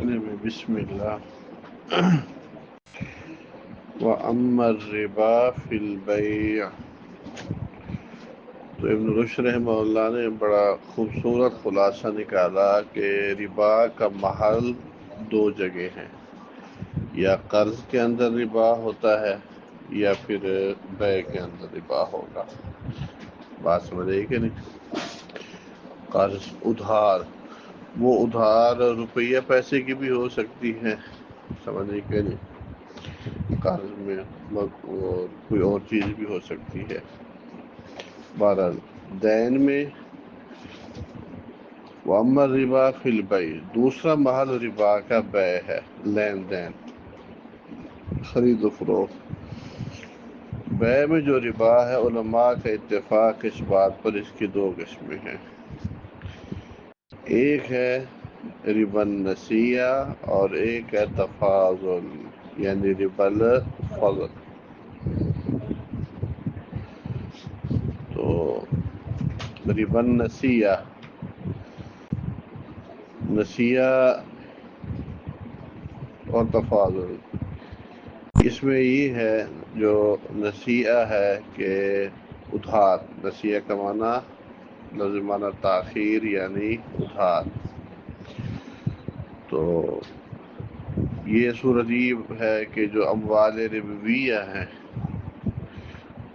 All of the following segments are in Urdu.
پڑھنے میں بسم اللہ۔ وَأَمَّا الرِّبَا فِي الْبَيْعِ، تو ابن رشد رحمہ اللہ نے بڑا خوبصورت خلاصہ نکالا کہ ربا کا محل دو جگہ ہیں، یا قرض کے اندر ربا ہوتا ہے یا پھر بیع کے اندر ربا ہوگا۔ بات سمجھے کہ نہیں؟ قرض ادھار، وہ ادھار روپیہ پیسے کی بھی ہو سکتی ہے، سمجھے کہ نہیں؟ قرض میں کوئی اور چیز بھی ہو سکتی ہے۔ بہرحال دین میں وَأَمَّا الرِّبَا فِي الْبَيْعِ، دوسرا محل ربا کا بیع ہے، لین دین، خرید و فروخت۔ بیع میں جو ربا ہے، علماء کا اتفاق اس بات پر اس کی دو قسمیں ہیں۔ ایک ہے ربا النسیہ اور ایک ہے تفاضل، یعنی ربا الفضل۔ تو ربا النسیہ، نسیہ اور تفاضل، اس میں یہ ہے جو نسیہ ہے کہ ادھار، نسیہ کا معنی لفظ معنی تاخیر یعنی ادھار۔ تو یہ صورت یہ ہے کہ جو اموال ربویہ ہیں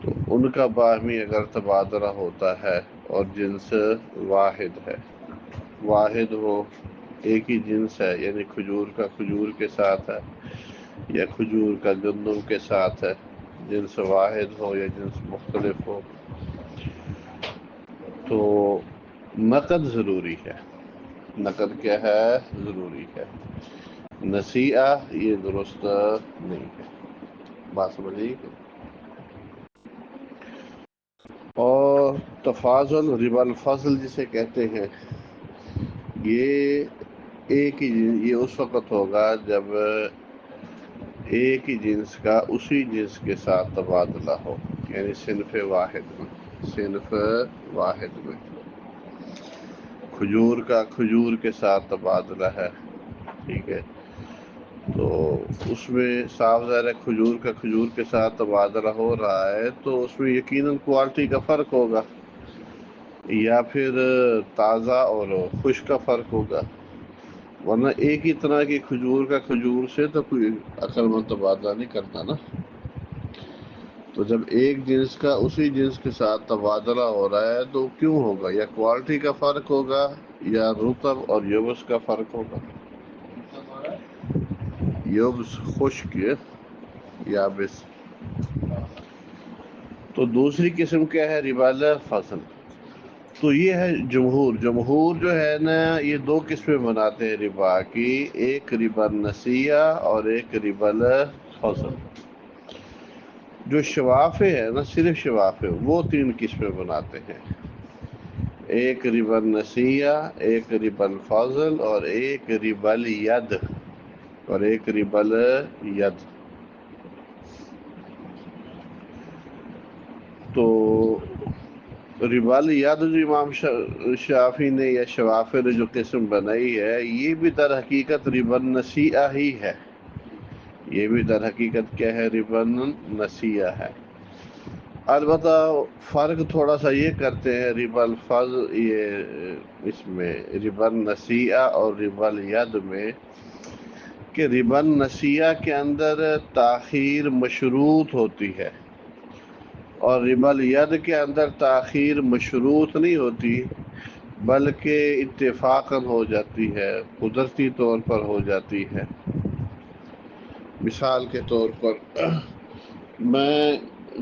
تو ان کا باہمی اگر تبادلہ ہوتا ہے اور جنس واحد ہے، واحد ہو، ایک ہی جنس ہے، یعنی کھجور کا کھجور کے ساتھ ہے یا کھجور کا گندم کے ساتھ ہے، جنس واحد ہو یا جنس مختلف ہو، تو نقد ضروری ہے۔ نقد کیا ہے؟ ضروری ہے۔ نسیہ یہ درست نہیں ہے۔ بات سمجھیے کہ اور تفاضل، ربا الفضل جسے کہتے ہیں، یہ ایک ہی یہ اس وقت ہوگا جب ایک ہی جنس کا اسی جنس کے ساتھ تبادلہ ہو، یعنی صنف واحد میں، صنف واحد میں کھجور کا کھجور کے ساتھ تبادلہ ہے، ٹھیک ہے، تو اس میں صاف ظاہر ہے کھجور کا کھجور کے ساتھ تبادلہ ہو رہا ہے تو اس میں یقیناً کوالٹی کا فرق ہوگا، یا پھر تازہ اور خشک کا فرق ہوگا، ورنہ ایک ہی طرح کی کھجور کا کھجور سے تو کوئی عقل مند تبادلہ نہیں کرتا نا۔ تو جب ایک جنس کا اسی جنس کے ساتھ تبادلہ ہو رہا ہے تو کیوں ہوگا؟ یا کوالٹی کا فرق ہوگا یا رطب اور یبس کا فرق ہوگا۔ یبس خشک، یابس۔ تو دوسری قسم کیا ہے؟ ربا الفضل۔ تو یہ ہے جمہور جو ہے نا، یہ دو قسمیں بناتے ہیں ربا کی، ایک ربا النسیہ اور ایک ربا الفضل۔ جو شوافے ہے نا، صرف شوافے، وہ تین قسمیں بناتے ہیں، ایک ربا النسیہ، ایک ربا الفضل اور ایک ربا الید، اور ایک ربا الید۔ تو ربا الید جو امام شافعی نے یا شوافے نے جو قسم بنائی ہے، یہ بھی در حقیقت ربا النسیہ ہی ہے، یہ بھی در حقیقت کیا ہے؟ ربا النسیہ ہے۔ البتہ فرق تھوڑا سا یہ کرتے ہیں ربا الفضل، یہ اس میں ربا النسیہ اور ربا الید میں، کہ ربا النسیہ کے اندر تاخیر مشروط ہوتی ہے اور ربا الید کے اندر تاخیر مشروط نہیں ہوتی، بلکہ اتفاقاً ہو جاتی ہے، قدرتی طور پر ہو جاتی ہے۔ مثال کے طور پر میں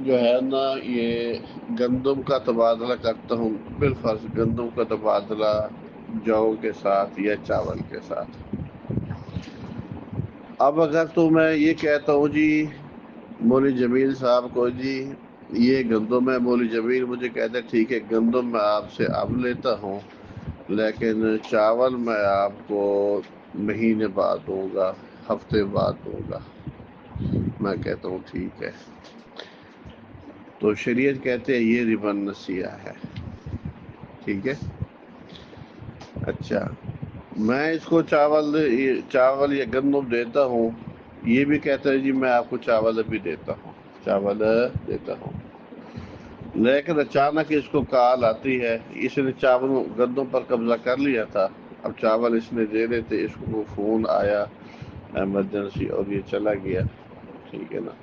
جو ہے نا یہ گندم کا تبادلہ کرتا ہوں، بالفرض گندم کا تبادلہ جو کے ساتھ یا چاول کے ساتھ۔ اب اگر تو میں یہ کہتا ہوں جی مولوی جمیل صاحب کو، جی یہ گندم ہے، مولوی جمیل مجھے کہتا ہے ٹھیک ہے گندم میں آپ سے اب لیتا ہوں، لیکن چاول میں آپ کو مہینے بعد دوں گا، ہفتے بعد دوں گا۔ میں کہتا ہوں ٹھیک ہے، تو شریعت کہتے ہیں یہ ربا النسیہ ہے، ٹھیک ہے۔ اچھا، میں اس کو چاول یا گندم دیتا ہوں، یہ بھی کہتا ہے جی میں آپ کو چاول بھی دیتا ہوں، چاول دیتا ہوں، لیکن اچانک اس کو کال آتی ہے، اس نے چاول گندم پر قبضہ کر لیا تھا، اب چاول اس نے دے رہے تھے، اس کو فون آیا ایمرجنسی اور یہ چلا گیا، ٹھیک ہے نا،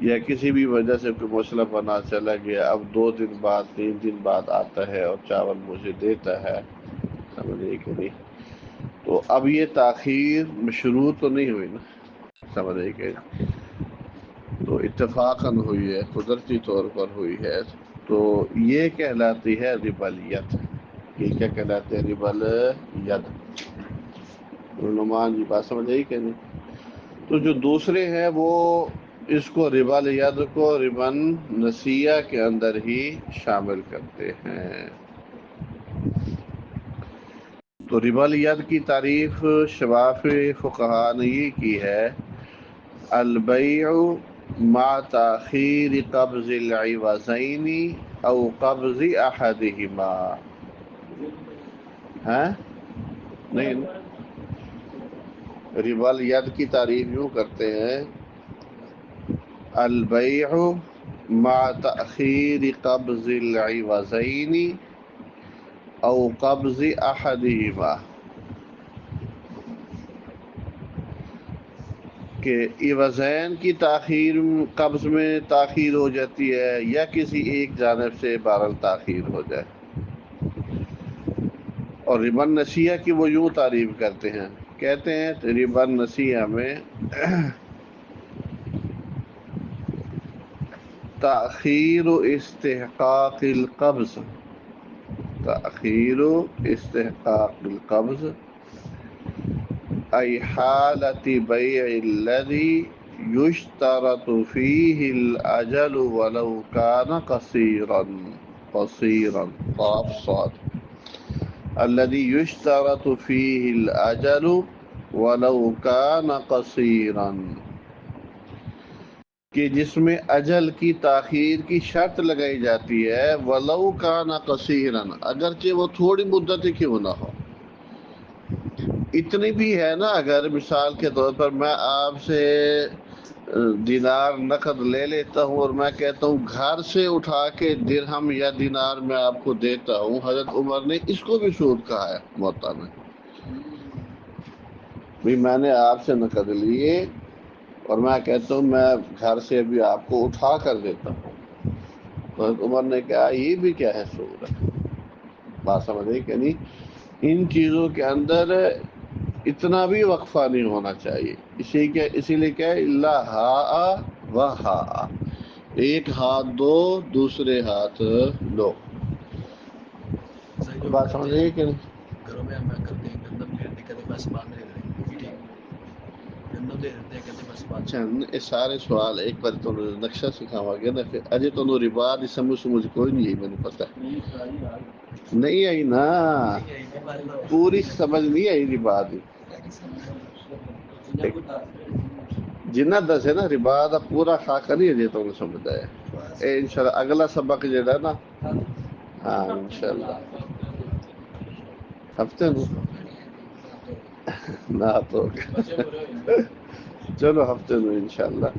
یا کسی بھی وجہ سے کوئی مسئلہ بنا چلا گیا، اب 2 دن بعد 3 دن بعد آتا ہے اور چاول مجھے دیتا ہے، سمجھے کہ نہیں، تو اب یہ تاخیر مشروع تو نہیں ہوئی نا، سمجھے کہ تو اتفاقاً ہوئی ہے، قدرتی طور پر ہوئی ہے، تو یہ کہلاتی ہے ربالیت، یہ کیا کہلاتے ہیں؟ ربالیت۔ نعمان جی بات سمجھ آئی کہ نہیں؟ تو جو دوسرے ہیں وہ اس کو ربالیت کو ربن نسیہ کے اندر ہی شامل کرتے ہیں۔ تو ربالیت کی تعریف شواف فقہا نے یہ کی ہے، البیع مع تاخیر قبض العوضین او قبض احدہما، ہے نہیں، ربالیت کی تعریف یوں کرتے ہیں، البیع مع تاخیر قبض العوضین او قبض احدہما، کہ عوضین کی تاخیر قبض میں تاخیر ہو جاتی ہے یا کسی ایک جانب سے بہرحال تاخیر ہو جائے، اور ربا نسیہ کی وہ یوں تعریف کرتے ہیں، کہتے ہیں ربا نسیہ میں تاخیر استحقاق القبض، تاخیر استحقاق القبض ای حالت بیع الذی یشترط فیہ الاجل ولو کان قصیرا، قصیرا قاف صاد، الذي يشترط فيه الأجل ولو كان قصيرا، کہ جس میں اجل کی تاخیر کی شرط لگائی جاتی ہے، ولو كان قصيرا، اگرچہ وہ تھوڑی مدت ہی کیوں نہ ہو، اتنی بھی ہے نا، اگر مثال کے طور پر میں آپ سے دینار نقد لے لیتا ہوں اور میں کہتا ہوں گھر سے اٹھا کے درہم یا دینار میں آپ کو دیتا ہوں، حضرت عمر نے اس کو بھی سود کہا ہے موطا میں، بھی میں نے آپ سے نقد لیے اور میں کہتا ہوں میں گھر سے ابھی آپ کو اٹھا کر دیتا ہوں، تو حضرت عمر نے کہا یہ بھی کیا ہے؟ سود ہے، بات سمجھے کہ نہیں؟ ان چیزوں کے اندر اتنا بھی وقفہ نہیں ہونا چاہیے، اسی لیے کیا ہے، اللہ ہا و ہا، ایک ہاتھ دو دوسرے ہاتھ لو، بات سمجھ رہی ہے کہ نہیں؟ گھروں میں ہم کرتے ہیں، گندم لے لیتے، کہتے بس بعد میں دے دیں گے، ٹھیک ہے، گندم دے دیتے ہیں، کہتے بس بعد اچھا یہ سارے سوال ایک بار تو نقشہ سکھاوا گیا نا، پھر اجے تو ربا دی سمجھ کوئی نہیں ہے، میں نے پتا نہیں آئی نا، پوری سمجھ نہیں آئی ربا دی، جنہ دس ہے نا ربا دا پورا خاکہ نہیں اجے تو سمجھ آیا، انشاءاللہ اگلا سبق جڑا نا، ہاں انشاءاللہ ہفتے نو نہ تو چلو ہفتے نو انشاءاللہ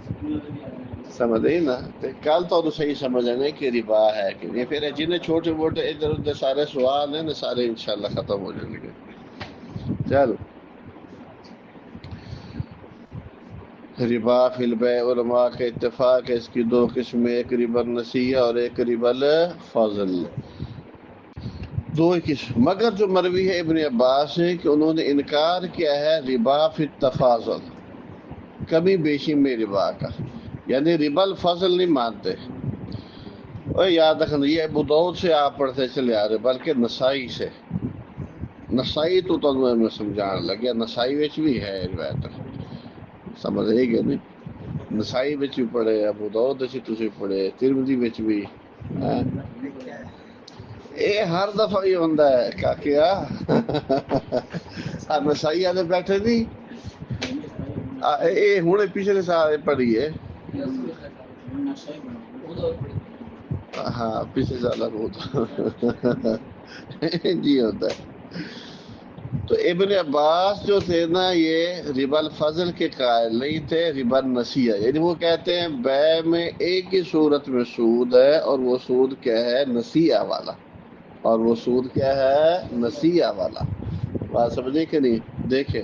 سمجھ آئی نا، کل تو صحیح سمجھ آنے کہ ربا ہے کہ نہیں، پھر جنہیں چھوٹے موٹے ادھر ادھر سارے سوال ہیں نا، سارے انشاءاللہ ختم ہو جائیں گے، چل ربا فی البیع، علماء کا اتفاق ہے اس کی 2 قسمیں، ایک ربا النسیہ اور ایک ربا الفضل، 2 قسم، مگر جو مروی ہے ابن عباس سے کہ انہوں نے انکار کیا ہے ربا فی التفاضل، کمی بیشی میں ربا کا، یعنی ربا الفضل نہیں مانتے، اور یاد رکھنا یہ ابو داؤد سے آپ پڑھتے چلے آ رہے، بلکہ نسائی سے، نسائی تو تمہیں میں سمجھان لگیا، نسائی وچ بھی ہے روایت، سمجھ رہے کہ نہیں، نسائی وچ بھی پڑھے، ابو داؤد وچ تسی پڑھے، ترمذی وچ بھی، اے ہر دفعہ یہ ہوندا ہے کاکیا، نسائی والے بیٹھے نہیں، اے ہن پچھلے سال پڑھی ہے، ہاں پچھلے سال بہت جی ہوتا ہے، تو ابن عباس جو تھے نا یہ ربا الفضل کے قائل نہیں تھے، ربا النسیہ، یعنی وہ کہتے ہیں بے میں ایک ہی صورت میں سود ہے، اور وہ سود کیا ہے؟ نسیہ والا، اور وہ سود کیا ہے؟ نسیہ والا۔ بات سمجھے کہ نہیں؟ دیکھیں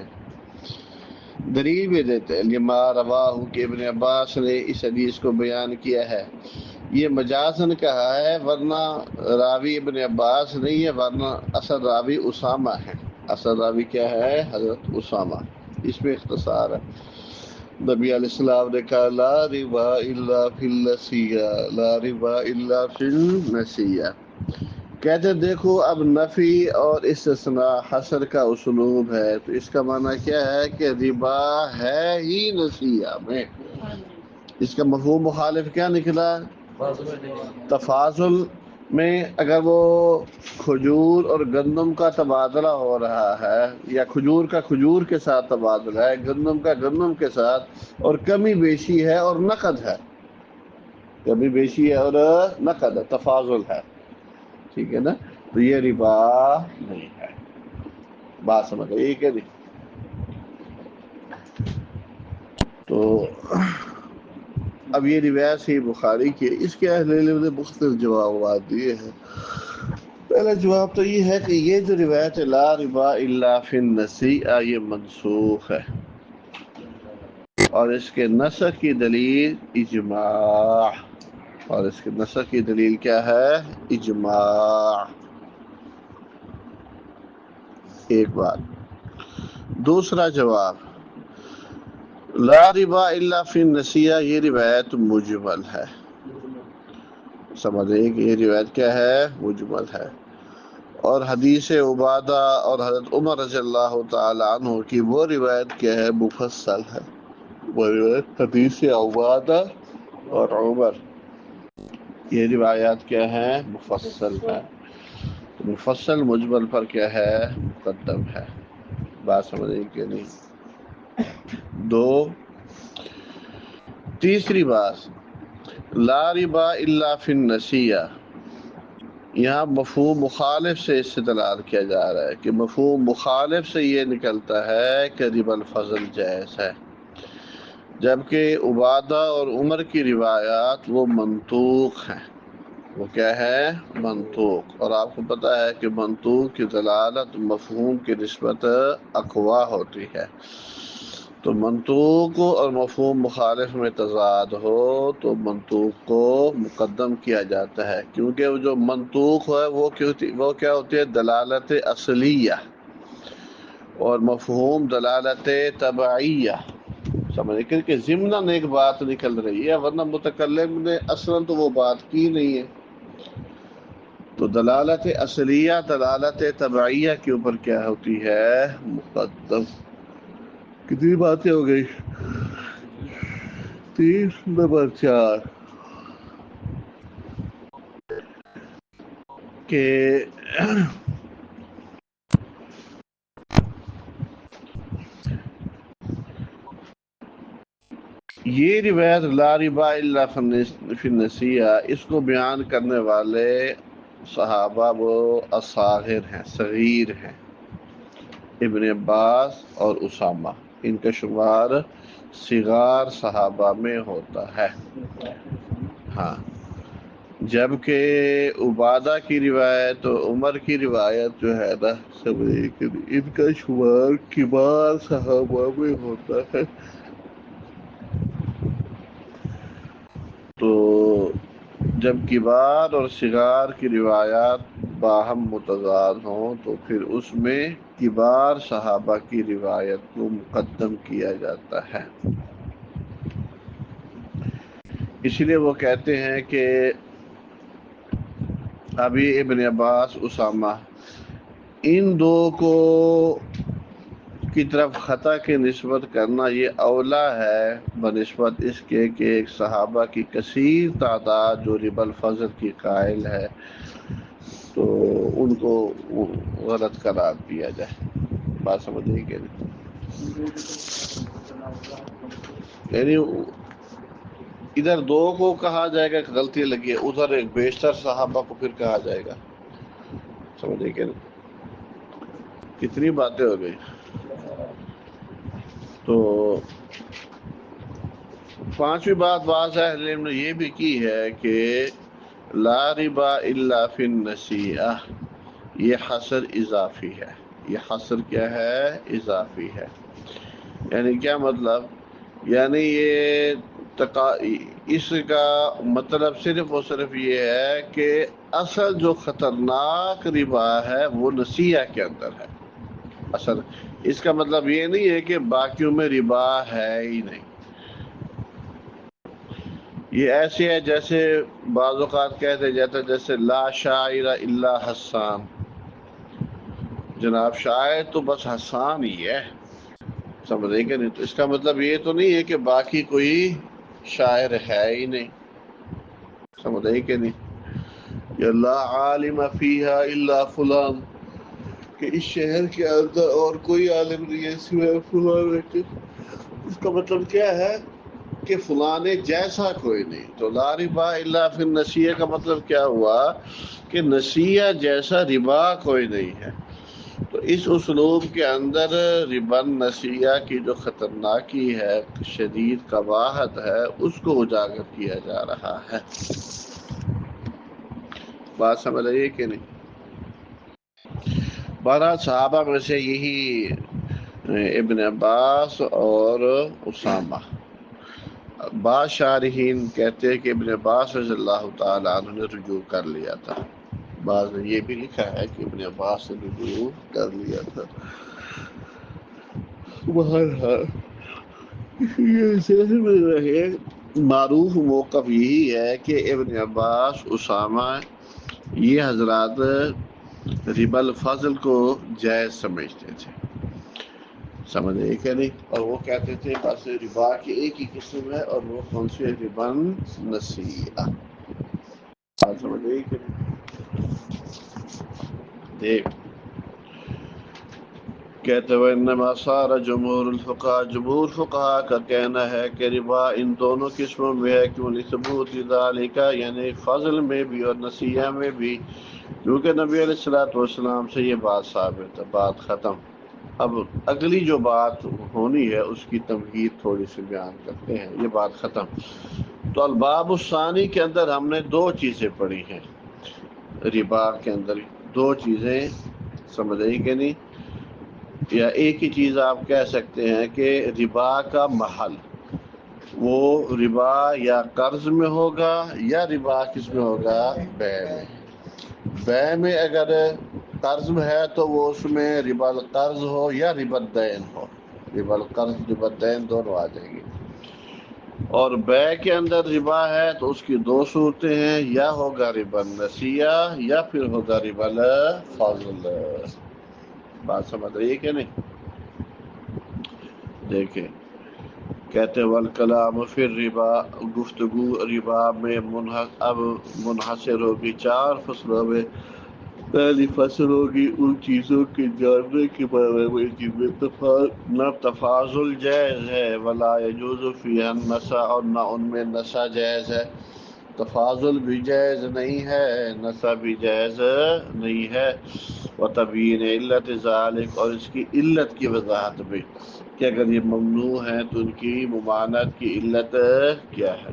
دلیل بھی دیتے ہیں، لما رواہ کہ ابن عباس نے اس حدیث کو بیان کیا ہے، یہ مجازن کہا ہے، ورنہ راوی ابن عباس نہیں ہے، ورنہ اصل راوی اسامہ ہے۔ اصل راوی کیا ہے؟ حضرت اسامہ۔ اس میں اختصار ہے۔ نبی علیہ السلام نے کہا لا ربا الا فی النسیہ، لا ربا الا فی النسیہ۔ کہتے دیکھو اب نفی اور استثناء حصر کا اسلوب ہے، تو اس کا معنی کیا ہے کہ ربا ہے ہی نسیہ میں۔ اس کا مفہوم مخالف کیا نکلا؟ تفاضل میں اگر وہ کھجور اور گندم کا تبادلہ ہو رہا ہے، یا کھجور کا کھجور کے ساتھ تبادلہ ہے، گندم کا گندم کے ساتھ، اور کمی بیشی ہے اور نقد ہے، کمی بیشی ہے اور نقد ہے، تفاضل ہے، ٹھیک ہے نا؟ تو یہ ربا نہیں ہے۔ بات سمجھ گئی کہ نہیں؟ تو اب یہ روایت صحیح بخاری کی ہے، اس کے اہل علم نے مختلف جوابات دیے ہیں۔ پہلا جواب تو یہ ہے کہ یہ جو روایت لا ربا الا فی النسیہ یہ منسوخ ہے، اور اس کے نسخ کی دلیل اجماع، اور اس کے نسخ کی دلیل کیا ہے؟ اجماع۔ ایک بات۔ دوسرا جواب، لا ربا الا فی النسیہ یہ روایت مجمل ہے۔ سمجھیں کہ یہ روایت کیا ہے؟ مجمل ہے، اور حدیث عبادہ اور حضرت عمر رضی اللہ تعالی عنہ کی وہ روایت کیا ہے؟ مفصل ہے۔ وہ روایت حدیث عبادہ اور عمر، یہ روایات کیا ہے؟ مفصل ہے۔ مفصل مجمل پر کیا ہے؟ مقدم ہے۔ بات سمجھیں کہ نہیں؟ دو، تیسری بات، لا ربا الا فی النسیہ، یہاں مفہوم مخالف سے استدلال کیا جا رہا ہے کہ مفہوم مخالف سے یہ نکلتا ہے کہ ربا الفضل جائز ہے، جبکہ عبادہ اور عمر کی روایات وہ منطوق ہیں۔ وہ کیا ہے؟ منطوق۔ اور آپ کو پتہ ہے کہ منطوق کی دلالت مفہوم کی نسبت اقویٰ ہوتی ہے، تو منطوق اور مفہوم مخالف میں تضاد ہو تو منطوق کو مقدم کیا جاتا ہے، کیونکہ وہ جو منطوق ہے وہ کیا ہوتی ہے؟ دلالت اصلیہ، اور مفہوم دلالت تبعیہ۔ سمجھ کہ ضمناً ایک بات نکل رہی ہے، ورنہ متکلم نے اصلاً تو وہ بات کی نہیں ہے۔ تو دلالت اصلیہ دلالت تبعیہ کے اوپر کیا ہوتی ہے؟ مقدم۔ کتنی باتیں ہو گئی؟ 3 نمبر 4 کہ یہ روایت لا ربا الا فی النسیہ، اس کو بیان کرنے والے صحابہ وہ اصاغر ہیں، صغیر ہیں، ابن عباس اور اسامہ، ان کا شمار صغار صحابہ میں ہوتا ہے۔ ہاں، جبکہ عبادہ کی روایت اور عمر کی روایت جو ہے نا، ان کا شمار کبار صحابہ میں ہوتا ہے۔ تو جب کبار اور صغار کی روایات باہم متضاد ہوں تو پھر اس میں کبار صحابہ کی روایت کو مقدم کیا جاتا ہے۔ اس لیے وہ کہتے ہیں کہ ابھی ابن عباس اسامہ ان دو کو کی طرف خطا کی نسبت کرنا یہ اولا ہے بنسبت اس کے کہ ایک صحابہ کی کثیر تعداد جو ربا الفضل کی قائل ہے تو ان کو غلط قرار دیا جائے۔ بات سمجھے کہ یعنی ادھر دو کو کہا جائے گا کہ غلطی لگی ہے، ادھر ایک بیشتر صحابہ کو پھر کہا جائے گا۔ سمجھے کہ کتنی باتیں ہو گئی. تو پانچویں بات واضح اہل علم نے یہ بھی کی ہے کہ لا ربا الا فی النسیئہ، یہ حصر اضافی ہے. یہ حصر کیا ہے؟ اضافی ہے. یعنی کیا مطلب؟ یعنی اس کا مطلب صرف اور صرف یہ ہے کہ اصل جو خطرناک ربا ہے وہ نسیہ کے اندر ہے. اصل اس کا مطلب یہ نہیں ہے کہ باقیوں میں ربا ہے ہی نہیں. یہ ایسے ہے جیسے بعض اوقات کہتے جاتا جیسے لا شاعر الا حسان، جناب شاعر تو بس حسان ہی ہے. سمجھے کہ نہیں؟ تو اس کا مطلب یہ تو نہیں ہے کہ باقی کوئی شاعر ہے ہی نہیں. سمجھے کہ نہیں؟ یا لا عالم فیہا الا فلان، کہ اس شہر کے اندر اور کوئی عالم نہیں ہے سوائے فلان. اس کا مطلب کیا ہے کہ فلانے جیسا کوئی نہیں. تو لا ربا الا فی النسیہ کا مطلب کیا ہوا کہ نسیہ جیسا ربا کوئی نہیں ہے. تو اس اسلوب کے اندر ربا نسیہ کی جو خطرناکی ہے، شدید قباحت ہے، اس کو اجاگر کیا جا رہا ہے. بات سمجھ آئیے کہ نہیں؟ بارہ صحابہ میں سے یہی ابن عباس اور اسامہ. بعض شارحین کہتے ہیں کہ ابن عباس رضی اللہ تعالیٰ عنہ نے رجوع کر لیا تھا. بعض نے یہ بھی لکھا ہے کہ ابن عباس نے رجوع کر لیا تھا. معروف موقف یہی ہے کہ ابن عباس، اسامہ، یہ حضرات ربا الفضل کو جائز سمجھتے تھے. سمجھے کہ نہیں؟ اور وہ کہتے تھے بس ربا کی ایک ہی قسم ہے اور وہ کون سی؟ ربا نسیئہ. سمجھے کہ نہیں؟ دیکھ کہتے ہوئے انما صار جمہور الفقہاء، جمہور فقہاء کا کہنا ہے کہ ربا ان دونوں قسموں میں ہے. کیوں؟ لثبوت ذالک، یعنی فضل میں بھی اور نسیہ میں بھی، کیونکہ نبی علیہ الصلوۃ والسلام سے یہ بات ثابت ہے. بات ختم. اب اگلی جو بات ہونی ہے اس کی تمہید تھوڑی سی بیان کرتے ہیں. یہ بات ختم. تو الباب الثانی کے اندر ہم نے دو چیزیں پڑھی ہیں. ربا کے اندر دو چیزیں، سمجھ آئی کہ نہیں؟ یا ایک ہی چیز آپ کہہ سکتے ہیں کہ ربا کا محل، وہ ربا یا قرض میں ہوگا یا ربا کس میں ہوگا؟ بے میں. بے میں اگر قرض میں ہے تو وہ اس میں ربا القرض ہو یا ربا الدین ہو. ربا القرض ربا الدین دونوں آ جائیں گے. اور بے کے اندر ربا ہے تو اس کی دو صورتیں ہیں، یا ہوگا ربا النسیہ یا پھر ہوگا ربا الفضل. بات سمجھ رہی ہے کہ نہیں؟ دیکھیں کہتے والکلام فی الربا، گفتگو ربا میں اب منحصر ہوگی چار فصلوں میں. پہلی فصل ہوگی ان چیزوں کے جاننے کے بارے میں جن میں نہ تفاضل جائز ہے، ولا یجوز فیہا النسا، اور نہ ان میں نسا جائز ہے. تفاضل بھی جائز نہیں ہے، نسا بھی جائز نہیں ہے. وتبیین علت ذالک، اور اس کی علت کی وضاحت بھی کہ اگر یہ ممنوع ہے تو ان کی ممانعت کی علت کیا ہے.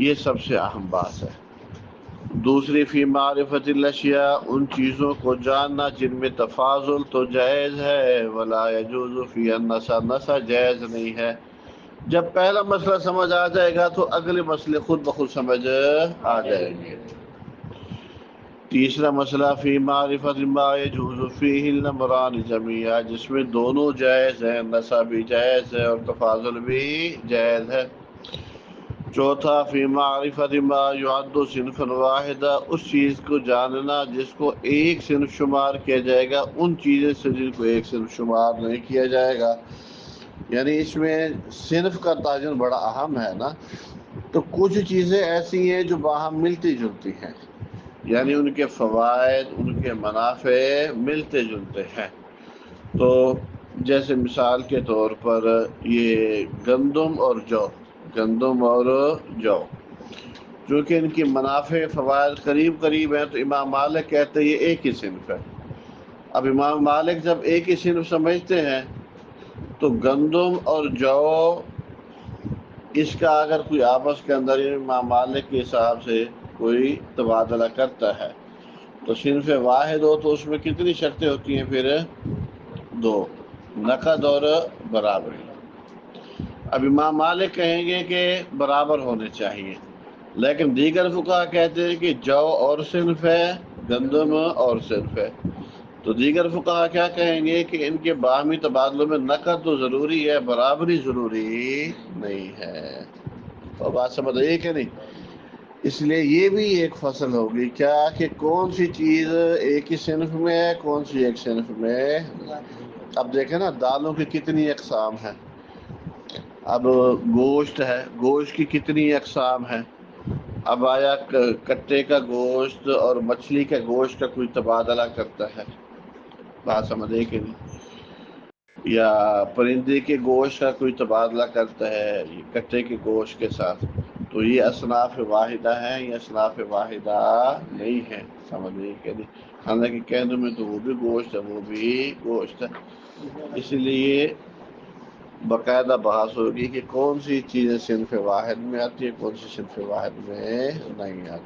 یہ سب سے اہم بات ہے. دوسری فی معرفت الاشیاء، ان چیزوں کو جاننا جن میں تفاضل تو جائز ہے، ولا یجوز فی النسا، نسا جائز نہیں ہے. جب پہلا مسئلہ سمجھ آ جائے گا تو اگلے مسئلے خود بخود سمجھ آ جائیں گے. تیسرا مسئلہ فی معرفت ما یجوز فیہ الامران جمیعا، جس میں دونوں جائز ہیں، نسا بھی جائز ہے اور تفاضل بھی جائز ہے. چوتھا فی معرفت ما یعد صنفا واحدہ، اس چیز کو جاننا جس کو ایک صنف شمار کیا جائے گا ان چیزیں سے جن کو ایک صنف شمار نہیں کیا جائے گا. یعنی اس میں صنف کا تعین بڑا اہم ہے نا. تو کچھ چیزیں ایسی ہیں جو باہم ملتی جلتی ہیں، یعنی ان کے فوائد، ان کے منافع ملتے جلتے ہیں. تو جیسے مثال کے طور پر یہ گندم اور جو، گندم اور جو، چونکہ ان کی منافع فوائد قریب قریب ہیں تو امام مالک کہتے ہیں یہ ایک ہی صنف ہے. اب امام مالک جب ایک ہی صنف سمجھتے ہیں تو گندم اور جو اس کا اگر کوئی آپس کے اندر امام مالک کے حساب سے کوئی تبادلہ کرتا ہے تو صنف واحد ہو تو اس میں کتنی شرطیں ہوتی ہیں پھر؟ 2، نقد اور برابری۔ اب امام مالک کہیں گے کہ برابر ہونے چاہیے، لیکن دیگر فقہا کہتے ہیں کہ جو اور صنف ہے، گندم اور صنف ہے، تو دیگر فقہا کیا کہیں گے کہ ان کے باہمی تبادلوں میں نقد تو ضروری ہے، برابری ضروری نہیں ہے۔ اور بات سمجھ آئی کہ نہیں؟ اس لیے یہ بھی ایک فصل ہوگی کیا کہ کون سی چیز ایک ہی صنف میں ہے، کون سی ایک صنف میں۔ اب دیکھیں نا دالوں کی کتنی اقسام ہیں، اب گوشت ہے، گوشت کی کتنی اقسام ہیں، اب آیا کٹے کا گوشت اور مچھلی کے گوشت کا کوئی تبادلہ کرتا ہے، بات سمجھے کہ نہیں، یا پرندے کے گوشت کا کوئی تبادلہ کرتا ہے کٹے کے گوشت کے ساتھ، تو یہ اصناف واحدہ ہے، یہ اصناف واحدہ نہیں ہے، سمجھے کہ نہیں۔ حالانکہ کہنے میں تو وہ بھی گوشت ہے، وہ بھی گوشت ہے، اس لیے باقاعدہ بحث ہوگی کہ کون سی چیزیں صنف واحد میں آتی ہے، کون سی صنف واحد میں نہیں آتی۔